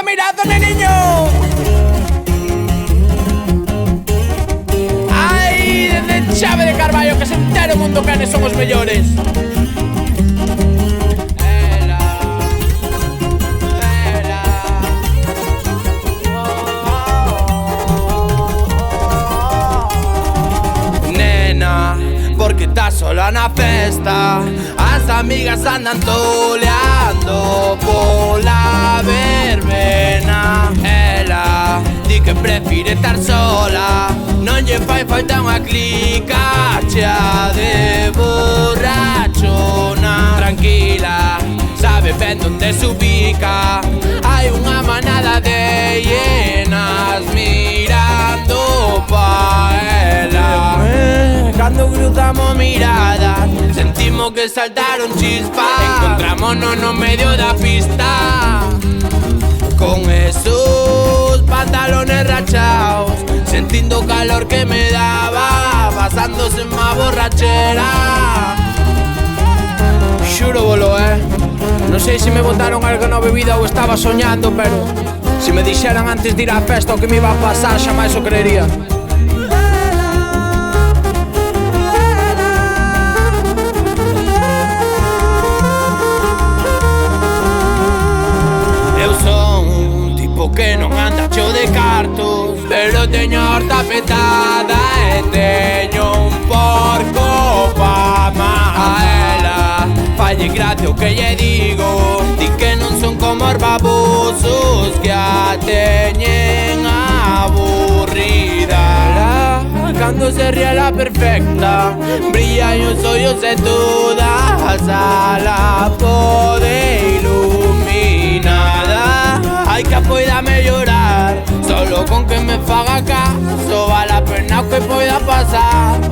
mirad, neniño. Ai, desde Chave de Carballo, que se entera o mundo canes son os mellores. Porque estás sola na festa, as amigas andan toleando pola verbena. Ela di que prefire estar sola, non lle fai falta unha clica chea de borrachona. Tranquila, sabe ben onde se ubica, hai unha manada de hienas mirando pa ela. Cando cruzamos miradas, sentimos que saltaron chispas. Encontrámonos no medio da pista, con esos pantalones rachados, sentindo o calor que me daba, pasándose en má borrachera. Xuro bolo, non sei se me botaron algo na bebida ou estaba soñando, pero se me dixeran antes de ir á festa o que me iba a pasar, xamais o creería. Que non anda cheo de cartos, pero teño a horta petada e teño un porco pa má. A ela falle gracia o que lle digo, di que non son como os babosos que a teñen aburrida. Cando se ría la perfecta, brillan os ollos de toda a sala pode iluminada. Hai que poida mellorar, solo con que me faga caso vale a pena o que poida pasar.